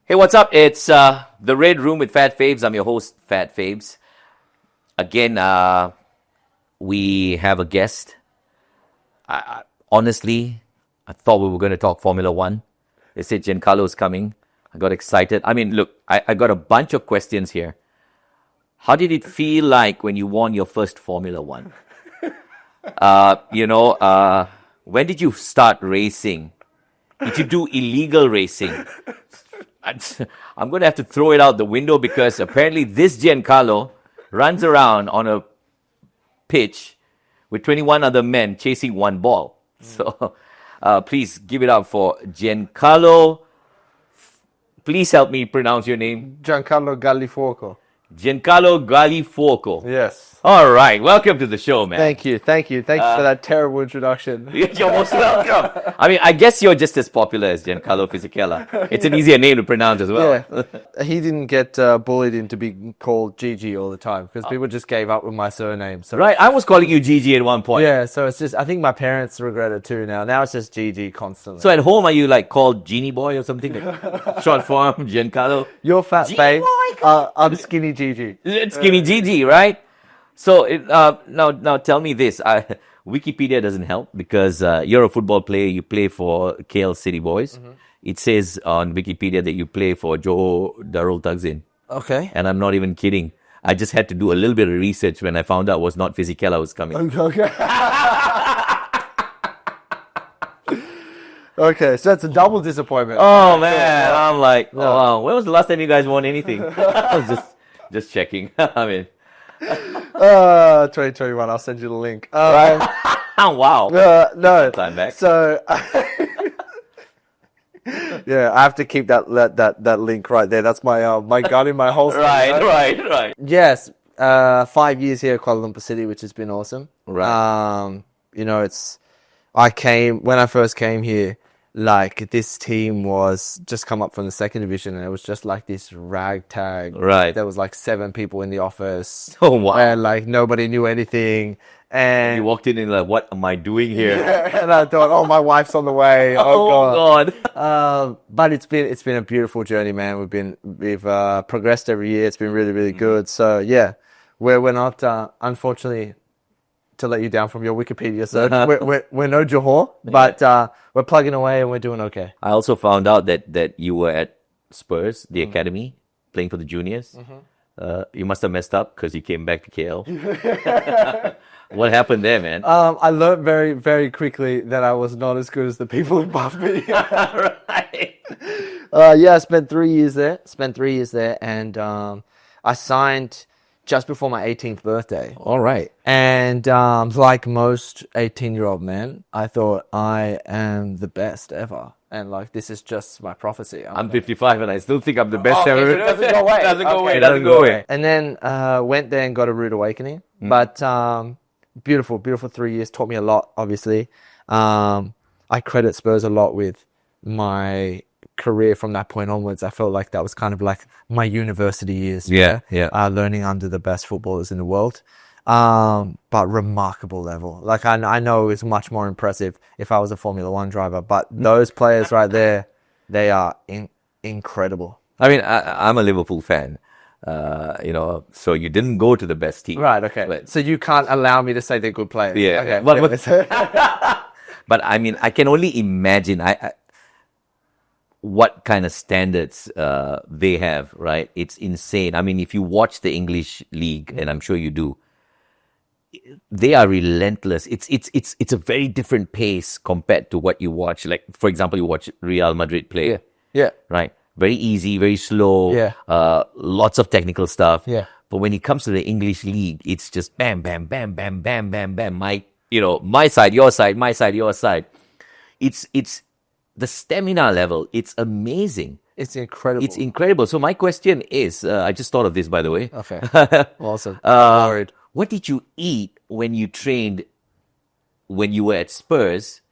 Hey, what's up? It's the Red Room with Phat Fabes. I'm your host, Phat Fabes. Again, we have a guest. Honestly, I thought we were going to talk Formula One. They said Giancarlo's coming. I got excited. I mean, look, I got a bunch of questions here. How did it feel like when you won your first Formula One? When did you start racing? Did you do illegal racing? I'm going to have to throw it out the window because apparently this Giancarlo runs around on a pitch with 21 other men chasing one ball. So please give it up for Giancarlo. Please help me pronounce your name. Giancarlo Gallifuoco. Giancarlo Gallifuoco. Yes. All right. Welcome to the show, man. Thank you for that terrible introduction. You're most welcome. I mean, I guess you're just as popular as Giancarlo Fisichella. It's an easier name to pronounce as well. Yeah. He didn't get bullied into being called Gigi all the time because people just gave up with my surname. So Right. I was calling you Gigi at one point. yeah, so it's just, I think my parents regret it too now. Now it's just Gigi constantly. So at home, are you like called Genie Boy or something? Like short form, Giancarlo? You're Fat Genie Fabes. Boy? I'm Skinny Gigi. It's Skinny Gigi, right? So now tell me this. Wikipedia doesn't help because you're a football player. You play for KL City Boys. Mm-hmm. It says on Wikipedia that you play for Johor Darul Takzin. Okay. And I'm not even kidding. I just had to do a little bit of research when I found out it was not Fisichella was coming. Okay. Okay, so that's a double disappointment. Oh man, I'm like, wow. When was the last time you guys won anything? I was just checking. I mean, 2021. I'll send you the link. wow. No. Time back. So, yeah, I have to keep that link right there. That's my gun in my holster. Right. Yes, 5 years here at Kuala Lumpur City, which has been awesome. Right. When I first came here, like this team was just come up from the second division, and it was just like this ragtag. Right. There was like 7 people in the office. Oh wow. And like nobody knew anything. And you walked in and like, what am I doing here? yeah, and I thought, oh, my wife's on the way. Oh God. But it's been a beautiful journey, man. We've progressed every year. It's been really, really good. So yeah, we're not unfortunately, to let you down from your Wikipedia search, we're no Johor, but we're plugging away and we're doing okay. I also found out that you were at Spurs, the academy, playing for the juniors. Mm-hmm. You must have messed up because you came back to KL. What happened there, man? I learned very, very quickly that I was not as good as the people who buffed me. Right. Yeah, I spent 3 years there, and I signed just before my 18th birthday. All right. And like most 18-year-old men, I thought I am the best ever. And like, this is just my prophecy. I'm 55 and I still think I'm the best ever. So it doesn't go away. Doesn't go away. And then went there and got a rude awakening. But beautiful 3 years. Taught me a lot, obviously. I credit Spurs a lot with my career from that point onwards. I felt like that was kind of like my university years. Yeah. Learning under the best footballers in the world. But remarkable level. Like I know it's much more impressive if I was a Formula One driver, but those players right there, they are incredible. I mean, I'm a Liverpool fan. So you didn't go to the best team. Right, okay. So you can't allow me to say they're good players. Yeah. Okay. But I mean, I can only imagine what kind of standards they have, right? It's insane. I mean, if you watch the English league, and I'm sure you do, they are relentless. It's a very different pace compared to what you watch. Like, for example, you watch Real Madrid play. Yeah. Right? Very easy, very slow. Yeah. Lots of technical stuff. Yeah. But when it comes to the English league, it's just bam, bam, bam, bam, bam, bam, bam. My side, your side, my side, your side. It's the stamina level. It's amazing. It's incredible. It's incredible. So my question is, I just thought of this, by the way. Okay. Awesome. Worried. What did you eat when you trained when you were at Spurs?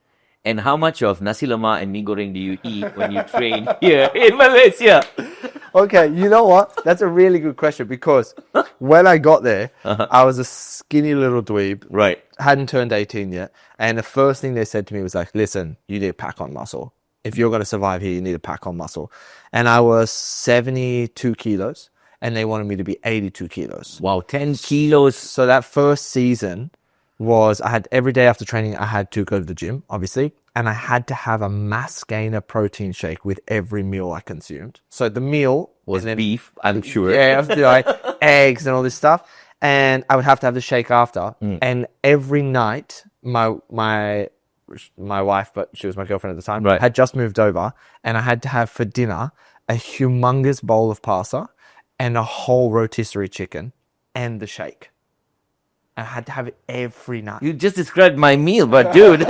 And how much of nasi lemak and mee goreng do you eat when you train here in Malaysia? Okay, you know what? That's a really good question because when I got there, I was a skinny little dweeb. Right. Hadn't turned 18 yet. And the first thing they said to me was like, listen, you need to pack on muscle. if you're going to survive here, you need to pack on muscle. And I was 72 kilos, and they wanted me to be 82 kilos. Wow, 10 kilos. So that first season was, I had every day after training, I had to go to the gym, obviously, and I had to have a mass gainer protein shake with every meal I consumed. So the meal Was beef, I'm sure. yeah, I have to do like eggs and all this stuff, and I would have to have the shake after. And every night, my wife, but she was my girlfriend at the time, Right. had just moved over, and I had to have for dinner a humongous bowl of pasta and a whole rotisserie chicken and the shake. I had to have it every night. You just described my meal, but dude.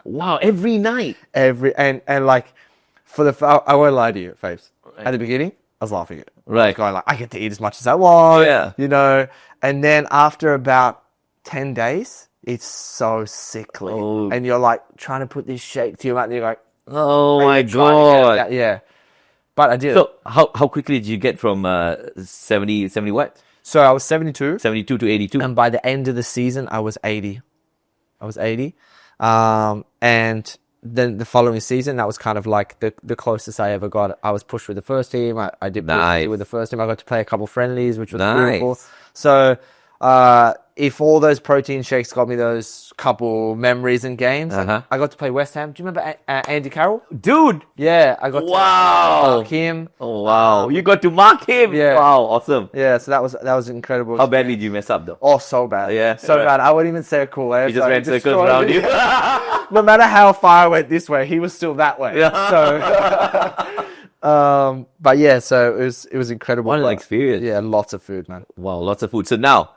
Wow, every night. And like, I won't lie to you, Fabes. At the beginning, I was laughing at it. Right. Going like, I get to eat as much as I want. Yeah. You know, and then after about 10 days, it's so sickly. Oh. And you're like trying to put this shake to your mouth, and you're like, Oh my you're trying to get God. that- yeah. But I did. So how quickly did you get from 70 what? So I was 72. 72 to 82? And by the end of the season, I was 80. And then the following season, that was kind of like the closest I ever got. I was pushed with the first team. I did Nice. with the first team. I got to play a couple friendlies, which was Nice. beautiful. So if all those protein shakes got me those couple memories and games, Uh-huh. I got to play West Ham. Do you remember Andy Carroll? Dude! Yeah, I got to Wow! mark him. Oh, wow. You got to mark him? Yeah. Wow, awesome. Yeah, so that was incredible. How badly did you mess up, though? Oh, so bad. Yeah, So right. bad. I wouldn't even say a cool answer. You just ran It circles destroyed around me. you? No matter how far I went this way, he was still that way. Yeah. So, but yeah, so it was incredible. What an But, experience. Yeah, lots of food, man. Wow, lots of food. So now,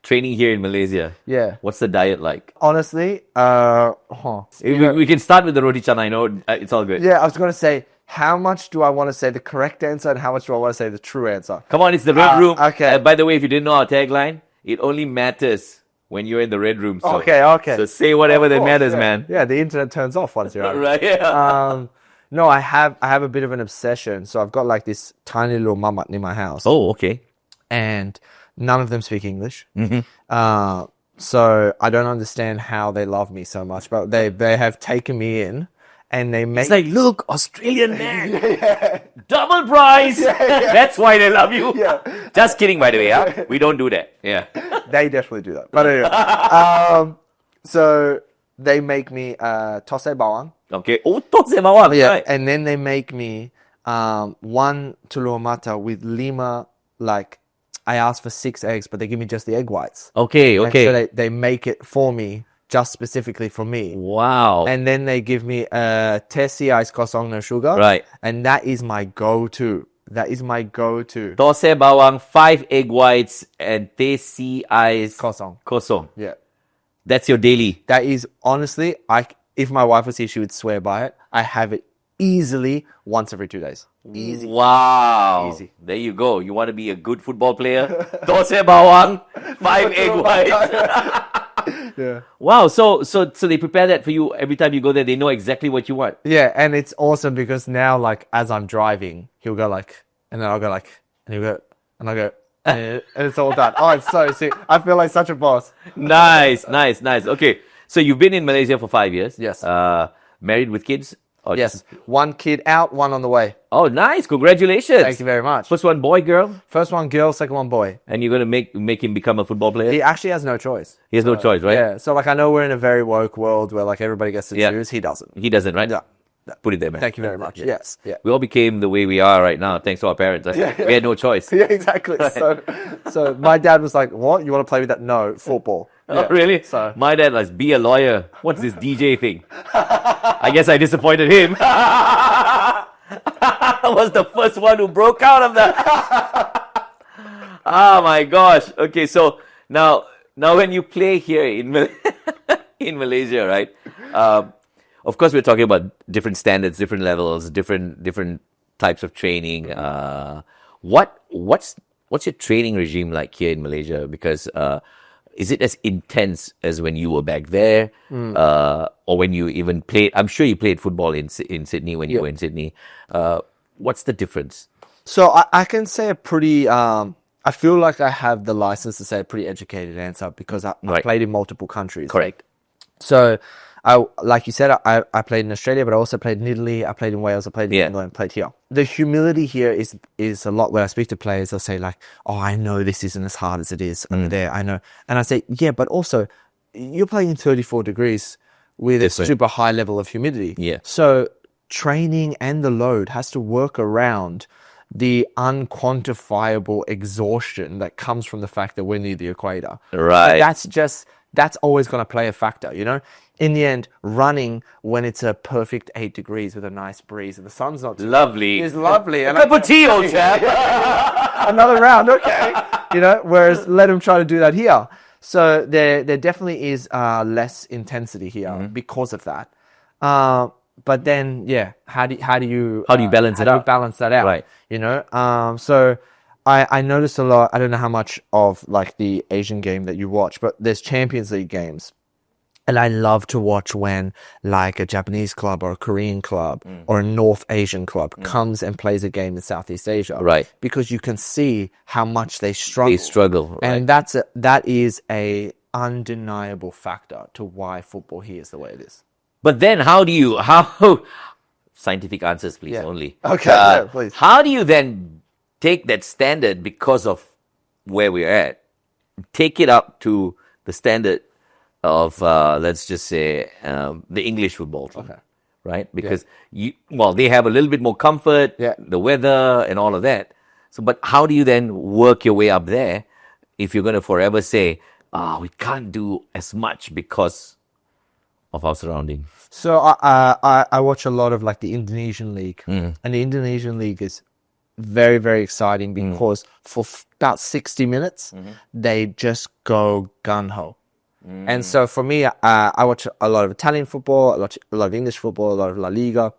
training here in Malaysia. Yeah. What's the diet like? Honestly, We can start with the roti canai. I know it's all good. yeah, I was gonna say, how much do I want to say the correct answer, and how much do I want to say the true answer? Come on, it's the red room. okay. By the way, if you didn't know our tagline, it only matters when you're in the red room. So, Okay. So say whatever Of that course, matters, yeah. man. Yeah, the internet turns off once you're out. Right? Yeah. No, I have a bit of an obsession. So I've got like this tiny little mamat in my house. Oh, okay. And none of them speak English. Mm-hmm. So I don't understand how they love me so much, but they have taken me in, and they make It's like, look, Australian man, double price. That's why they love you. Yeah. Just kidding, by the way. Huh? We don't do that. Yeah. they definitely do that. But anyway, so they make me tose bawang, Okay. Oh, tose bawang. yeah, Right. and then they make me one telur mata with lima. Like I asked for 6 eggs, but they give me just the egg whites. Okay. And Okay. so they make it for me, just specifically for me. Wow. And then they give me tesi ice kosong no sugar. Right. And that is my go-to. That is my go-to. Tose bawang, 5 egg whites, and teh ice Kosong. kosong. Yeah. That's your daily. That is honestly, if my wife was here, she would swear by it. I have it easily once every 2 days. Easy. Wow. Easy. There you go. You want to be a good football player? Tose bawang, 5 egg whites. Yeah. Wow. So they prepare that for you every time you go there. They know exactly what you want. Yeah, and it's awesome because now, like, as I'm driving, he'll go like, and then I'll go like, and he'll go, and I'll go, and it's all done. Oh, it's so sick. I feel like such a boss. Nice. Okay. So you've been in Malaysia for 5 years. Yes. Married with kids? Or Yes. One kid out, one on the way. Oh, nice. Congratulations. Thank you very much. First one, boy, girl? First one girl, second one boy. And you're going to make him become a football player? He actually has no choice. He has no choice, right? Yeah. So like I know we're in a very woke world where like everybody gets to Yeah. choose. He doesn't. He doesn't, right? No. Put it there, man. Thank you very much. Yes. Yeah. We all became the way we are right now thanks to our parents. Right? Yeah. We had no choice. Yeah, exactly. So my dad was like, "What? You want to play with that? No, football." Oh, Yeah. really? So My dad was, be a lawyer. What's this DJ thing? I guess I disappointed him. I was the first one who broke out of that. Oh my gosh. Okay, so now when you play here in Malaysia, right? Of course, we're talking about different standards, different levels, different types of training. What's your training regime like here in Malaysia? Because is it as intense as when you were back there, or when you even played? I'm sure you played football in Sydney when you were in Sydney. What's the difference? So I can say a pretty. I feel like I have the license to say a pretty educated answer because I Right. played in multiple countries. Correct. So like you said, I played in Australia, but I also played in Italy. I played in Wales. I played in England. Played here. The humility here is a lot. When I speak to players, they'll say like, "Oh, I know this isn't as hard as it is over there. I know," and I say, "Yeah, but also, you're playing in 34 degrees with a super high level of humidity. Yeah. So training and the load has to work around the unquantifiable exhaustion that comes from the fact that we're near the equator. Right. But that's always going to play a factor, you know? In the end, running when it's a perfect 8 degrees with a nice breeze and the sun's not too Lovely. is lovely. And Cup of tea, old chap. another round, okay. You know, whereas let them try to do that here. So there definitely is less intensity here because of that. But then, yeah, how do you balance it out? Balance that out, Right. You know, so I noticed a lot. I don't know how much of like the Asian game that you watch, but there's Champions League games. And I love to watch when like a Japanese club or a Korean club or a North Asian club comes and plays a game in Southeast Asia. Right. Because you can see how much they struggle. They struggle. And that is a undeniable factor to why football here is the way it is. But then how scientific answers, please, only. Okay, please. How do you then take that standard because of where we're at, take it up to the standard of, let's just say, the English football team, right? Because they have a little bit more comfort, the weather and all of that. So, but how do you then work your way up there if you're going to forever say, we can't do as much because of our surroundings? So I watch a lot of like the Indonesian league, and the Indonesian league is very, very exciting because for about 60 minutes, they just go gung-ho. And so for me, I watch a lot of Italian football, I watch a lot of English football, a lot of La Liga.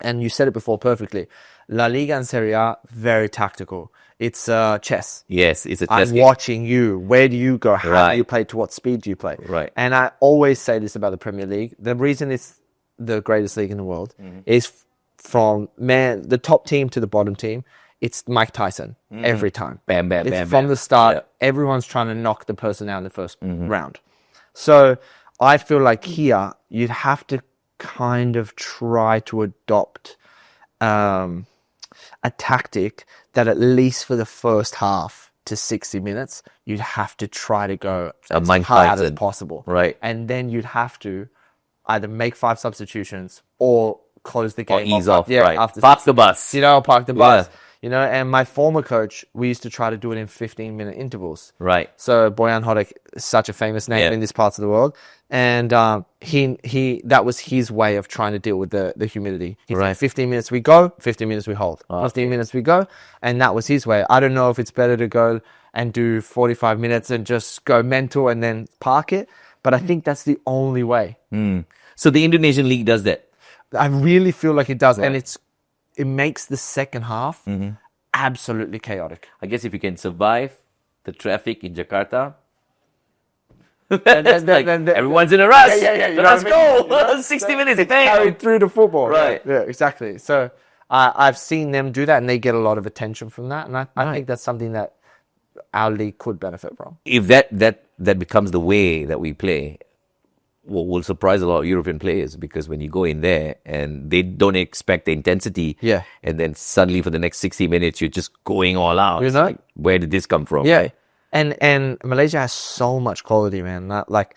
And you said it before perfectly. La Liga and Serie A, very tactical. It's chess. Yes, it's a chess I'm game. watching you. Where do you go? How do you play? To what speed do you play? Right. And I always say this about the Premier League. The reason it's the greatest league in the world is from the top team to the bottom team. It's Mike Tyson every time. Bam, bam, It's bam, from bam. the start. Yeah. Everyone's trying to knock the person out in the first round. So I feel like here you'd have to kind of try to adopt a tactic that at least for the first half to 60 minutes, you'd have to try to go as hard as possible. Right. And then you'd have to either make 5 substitutions or close the game. Or ease off. Right. After Park the bus. You know, park the bus. Yeah. You know, and my former coach, we used to try to do it in 15-minute intervals. Right. So Bojan Hodek is such a famous name in these parts of the world. And he that was his way of trying to deal with the humidity. He said 15 minutes we go, 15 minutes we hold. 15 minutes we go. And that was his way. I don't know if it's better to go and do 45 minutes and just go mental and then park it. But I think that's the only way. So the Indonesian league does that. I really feel like it does. Right. And it makes the second half absolutely chaotic. I guess if you can survive the traffic in Jakarta, then everyone's in a rush. Yeah. So let's go. 60 minutes. Carried through the football. Right. Yeah, exactly. So I've seen them do that, and they get a lot of attention from that. And I think that's something that our league could benefit from. If that becomes the way that we play, will surprise a lot of European players, because when you go in there and they don't expect the intensity, and then suddenly for the next 60 minutes you're just going all out. You know? Like, where did this come from? Yeah. Right? And Malaysia has so much quality, man. Like,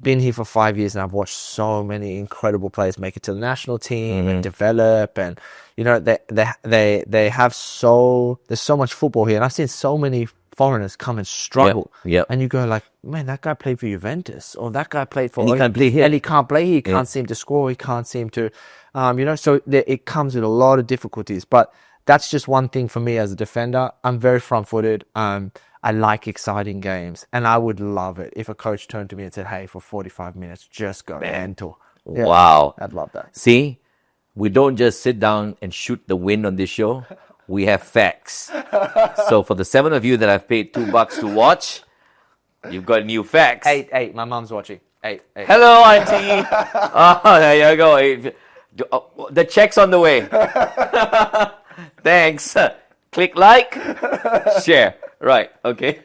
been here for 5 years and I've watched so many incredible players make it to the national team and develop, and you know they have there's so much football here, and I've seen so many foreigners come and struggle. And you go like, man, that guy played for Juventus, or that guy played for... And he can't play here. And he can't play here. He can't seem to score. He can't seem to... so it comes with a lot of difficulties. But that's just one thing for me as a defender. I'm very front-footed. I like exciting games. And I would love it if a coach turned to me and said, hey, for 45 minutes, just go mental. Yeah, wow. I'd love that. See, we don't just sit down and shoot the wind on this show. We have facts. So for the 7 of you that I've paid $2 to watch, you've got new facts. 8. My mom's watching. 8. Hello, auntie. Oh, there you go. The check's on the way. Thanks. Click like, share. Right. Okay.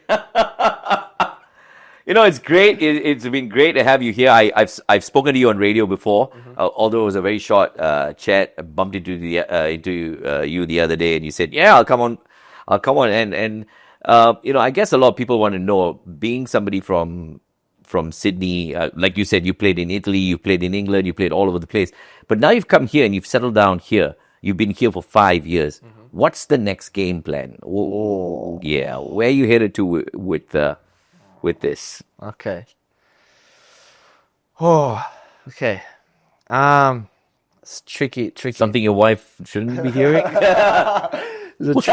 It's great. It's been great to have you here. I've spoken to you on radio before, although it was a very short chat. I bumped into you the other day, and you said, "Yeah, I'll come on, And I guess a lot of people want to know, being somebody from Sydney, like you said, you played in Italy, you played in England, you played all over the place, but now you've come here and you've settled down here. You've been here for 5 years. What's the next game plan? Yeah, where are you headed to with this? Okay. Oh, okay. It's tricky. Something your wife shouldn't be hearing? It's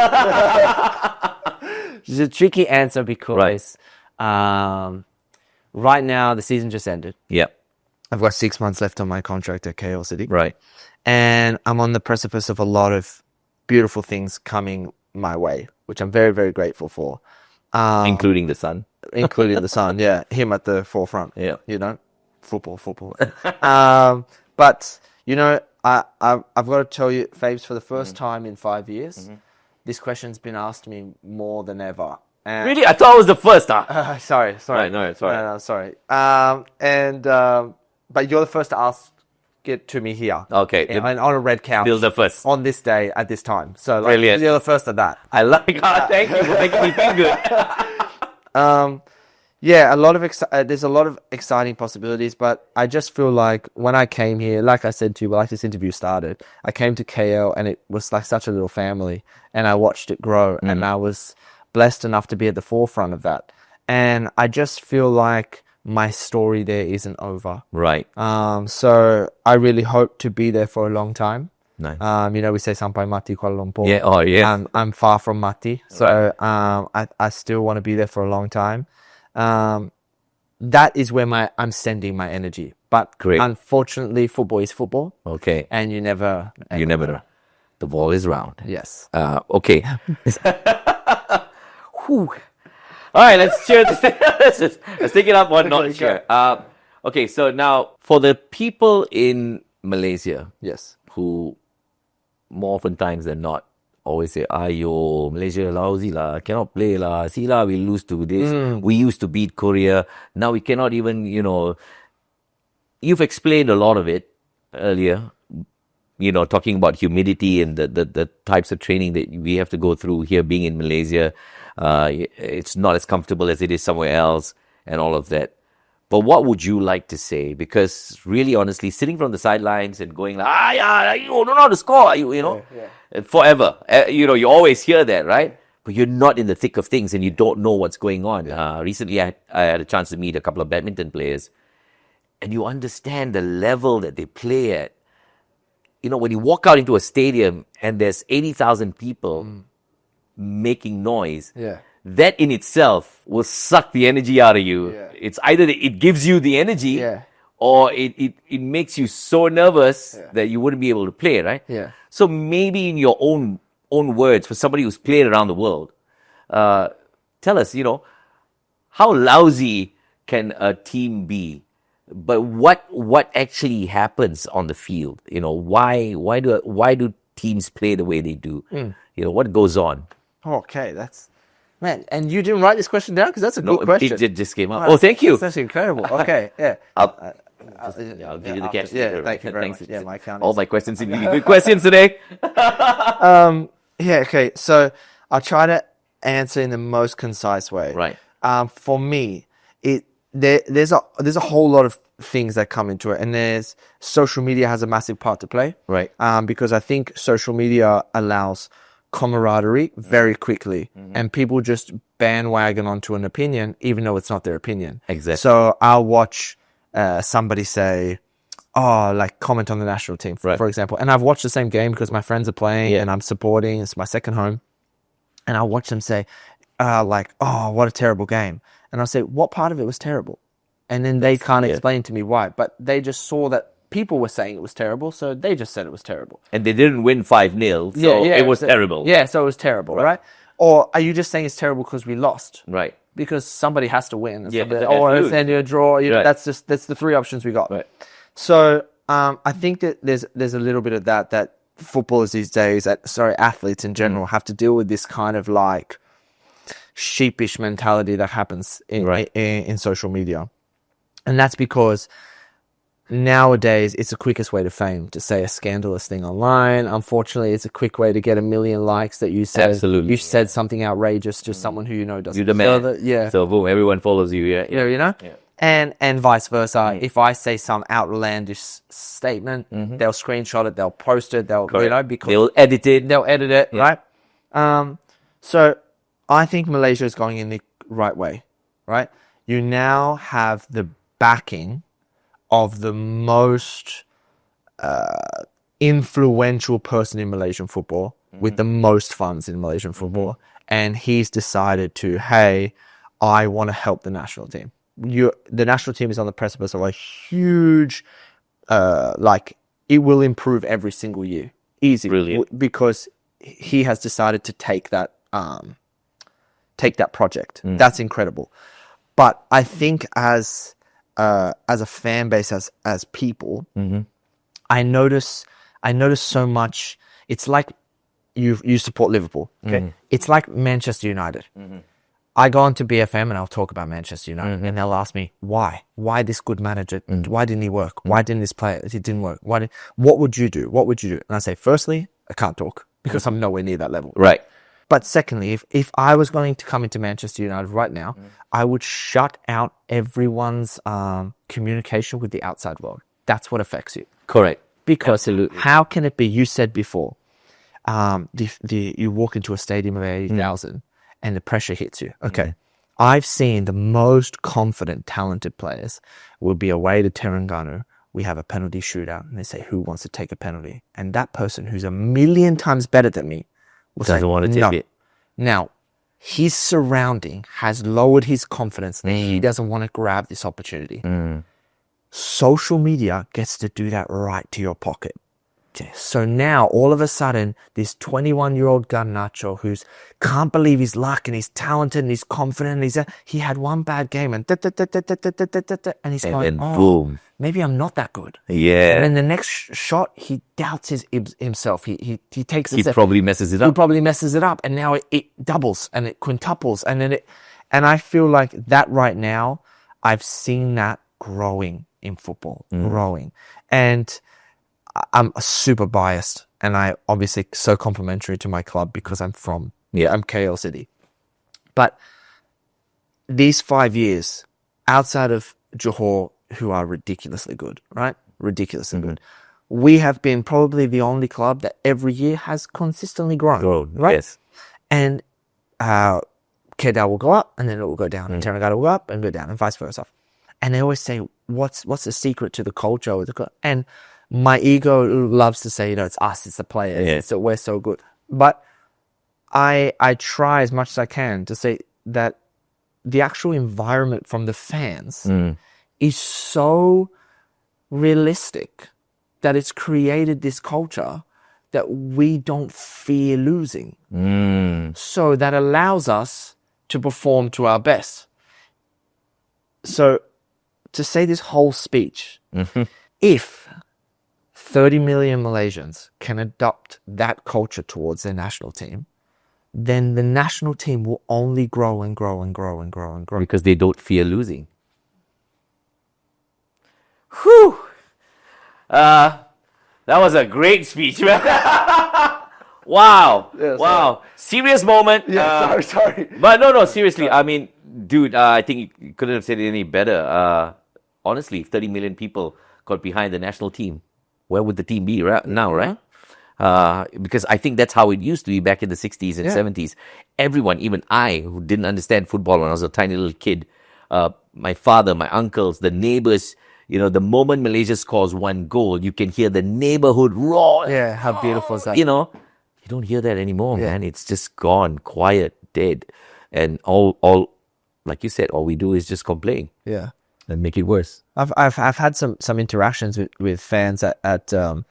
a tricky answer because right now the season just ended. Yeah. I've got 6 months left on my contract at KL City. Right. And I'm on the precipice of a lot of beautiful things coming my way, which I'm very, very grateful for. Including the sun. Including the son, yeah, him at the forefront. Yeah, football. But I've got to tell you, Fabes, for the first time in 5 years, this question's been asked me more than ever. And really, I thought it was the first. Sorry. Right, no, sorry. No, sorry. But you're the first to ask it to me here. Okay, and on a red couch. Still the first on this day at this time. So brilliant. You're the first of that. I like. Thank you for making me feel good. Yeah, there's a lot of exciting possibilities, but I just feel like when I came here, like I said to you, like this interview started, I came to KL and it was like such a little family, and I watched it grow, and I was blessed enough to be at the forefront of that. And I just feel like my story there isn't over. Right. So I really hope to be there for a long time. Nice. We say Sampai Mati Kuala Lumpur. Yeah. Oh, yeah. I'm far from Mati, so I still want to be there for a long time. That is where I'm sending my energy. But great. Unfortunately, football is football. Okay. And you never know. The ball is round. Yes. Okay. Whew. All right, let's cheer. Let's take it up one notch here. Okay, so now for the people in Malaysia, yes, who more often times than not always say, "Ayo, Malaysia lousy lah, cannot play lah. See lah, we lose to this. We used to beat Korea. Now we cannot even, You've explained a lot of it earlier. Talking about humidity and the types of training that we have to go through here, being in Malaysia. It's not as comfortable as it is somewhere else, and all of that. But what would you like to say? Because really, honestly, sitting from the sidelines and going like, you don't know how to score, forever. You always hear that, right? But you're not in the thick of things and you don't know what's going on. Recently, I had a chance to meet a couple of badminton players, and you understand the level that they play at. When you walk out into a stadium and there's 80,000 people making noise, that in itself will suck the energy out of you. Yeah. It's either it gives you the energy or it makes you so nervous that you wouldn't be able to play, right? Yeah. So maybe in your own words, for somebody who's played around the world, tell us, how lousy can a team be? But what actually happens on the field? Why do teams play the way they do? What goes on? Okay, man, and you didn't write this question down because that's a good question. It just came up. Wow, thank you. That's incredible. Okay, yeah. I'll give you the cash. Thank you very much. Yeah, my account. All my questions seem to be good questions today. Okay. So I'll try to answer in the most concise way. Right. For me, there's a whole lot of things that come into it, and there's social media has a massive part to play. Right. Because I think social media allows camaraderie very quickly, and people just bandwagon onto an opinion even though it's not their opinion. Exactly. So I'll watch somebody say, comment on the national team, for example, and I've watched the same game because my friends are playing and I'm supporting. It's my second home, and I'll watch them say, what a terrible game, and I'll say, what part of it was terrible? And then they can't explain to me why, but they just saw that people were saying it was terrible, so they just said it was terrible. And they didn't win 5-0, so it was terrible. Yeah, so it was terrible, right? Or are you just saying it's terrible because we lost? Right. Because somebody has to win. Or send you a draw. That's the three options we got. Right. So I think that there's a little bit of that footballers these days, athletes in general, have to deal with this kind of sheepish mentality that happens Right. in social media. And that's because nowadays it's the quickest way to fame, to say a scandalous thing online. Unfortunately, it's a quick way to get 1 million likes that you said Absolutely. you said something outrageous to someone who doesn't You're the feel man. that. Yeah. So boom, everyone follows you. Yeah. Yeah. Yeah. And vice versa. If I say some outlandish statement, they'll screenshot it, they'll post it, they'll because They'll edit it. they'll edit it, right? So I think Malaysia is going in the right way, right? You now have the backing of the most influential person in Malaysian football with the most funds in Malaysian football. And he's decided to, hey, I want to help the national team. The national team is on the precipice of a huge, it will improve every single year. Easy. Brilliant. Because he has decided to take that project. That's incredible. But I think as a fan base, as people, I notice so much. It's like you support Liverpool. Okay, it's like Manchester United. I go on to BFM and I'll talk about Manchester United, and they'll ask me why this good manager, why didn't he work? Why didn't this player? It didn't work. What would you do? What would you do? And I say, firstly, I can't talk because I'm nowhere near that level. Right. But secondly, if I was going to come into Manchester United right now, I would shut out everyone's communication with the outside world. That's what affects you. Correct. Because Absolutely. how can it be? You said before, you walk into a stadium of 80,000 and the pressure hits you. Okay. I've seen the most confident, talented players will be away to Terengganu. We have a penalty shootout and they say, who wants to take a penalty? And that person who's 1,000,000 times better than me Doesn't want to take it. Now, his surrounding has lowered his confidence that he doesn't want to grab this opportunity. Social media gets to do that right to your pocket. So now, all of a sudden, this 21-year-old Garnacho who's can't believe his luck and he's talented and he's confident and he had one bad game and and he's going, boom. Maybe I'm not that good. Yeah. And then the next shot, he doubts himself. He takes He probably messes it He up. probably messes it up, and now it doubles and it quintuples, and I feel like that right now. I've seen that growing in football, and I'm super biased, and I obviously so complimentary to my club because I'm KL City, but these 5 years outside of Johor, who are ridiculously good, right? Ridiculously good. We have been probably the only club that every year has consistently grown, right? Yes. And Kedah will go up and then it will go down, and Terengganu will go up and go down, and vice versa. And they always say, "What's the secret to the culture?" And my ego loves to say, it's us, it's the players, so we're so good. But I try as much as I can to say that the actual environment from the fans is so realistic that it's created this culture that we don't fear losing. So that allows us to perform to our best. So to say this whole speech, if 30 million Malaysians can adopt that culture towards their national team, then the national team will only grow and grow and grow and grow and grow. Because they don't fear losing. Whew. That was a great speech, man. Wow. Yeah, wow. Serious moment. Sorry. But no, seriously. I mean, dude, I think you couldn't have said it any better. Honestly, if 30 million people got behind the national team, where would the team be now, right? Because I think that's how it used to be back in the 60s and 70s. Everyone, even I, who didn't understand football when I was a tiny little kid, my father, my uncles, the neighbors, the moment Malaysia scores one goal, you can hear the neighborhood roar. Yeah, how beautiful is that? You don't hear that anymore, man. It's just gone, quiet, dead. And all, like you said, all we do is just complain. Yeah. And make it worse. I've had some interactions with fans at the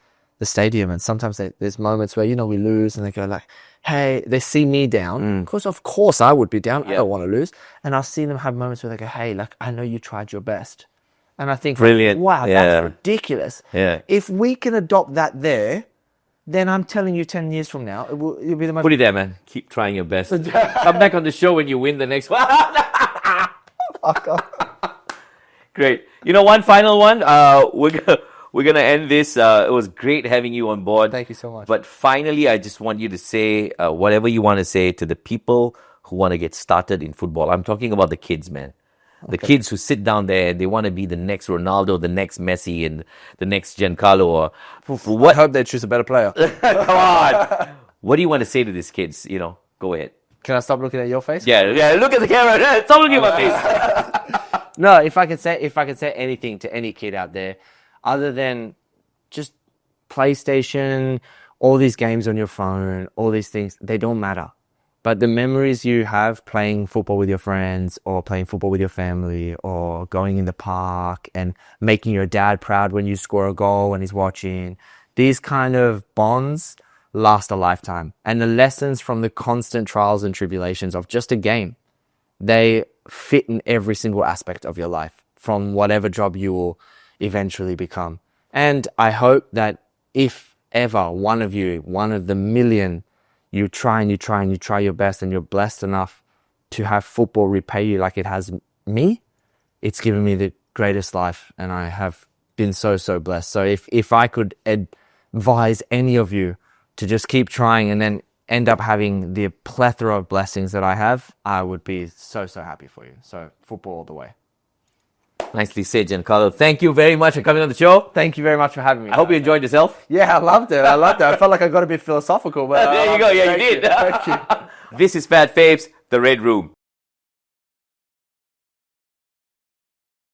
stadium, and sometimes there's moments where we lose, and they go like, "Hey," they see me down. Because of course I would be down. I don't want to lose, and I'll see them have moments where they go, "Hey, like I know you tried your best," and I think, brilliant. Wow, that's ridiculous. Yeah. If we can adopt that there, then I'm telling you 10 years from now, you'll be the most... Put it there, man. Keep trying your best. Come back on the show when you win the next one. Great. You know, one final one. We're gonna end this. It was great having you on board. Thank you so much. But finally, I just want you to say whatever you want to say to the people who want to get started in football. I'm talking about the kids, man. The kids who sit down there and they want to be the next Ronaldo, the next Messi, and the next Giancarlo. Or I hope they choose a better player. Come on. What do you want to say to these kids? You know, go ahead. Can I stop looking at your face? Yeah. Look at the camera. Stop looking at my face. No, if I could say anything to any kid out there, other than just PlayStation, all these games on your phone, all these things, they don't matter. But the memories you have playing football with your friends or playing football with your family or going in the park and making your dad proud when you score a goal and he's watching, these kind of bonds last a lifetime. And the lessons from the constant trials and tribulations of just a game, they fit in every single aspect of your life from whatever job you will eventually become. And I hope that if ever one of the million, you try your best and you're blessed enough to have football repay you like it has me, it's given me the greatest life and I have been so blessed. So if I could advise any of you to just keep trying and then end up having the plethora of blessings that I have, I would be so happy for you. So football all the way. Nicely said, Giancarlo. Thank you very much for coming on the show. Thank you very much for having me. I hope you enjoyed yourself. Yeah, I loved it. I felt like I got a bit philosophical. But there you go. Yeah, you did. Thank you. This is Phat Fabes, The Red Room.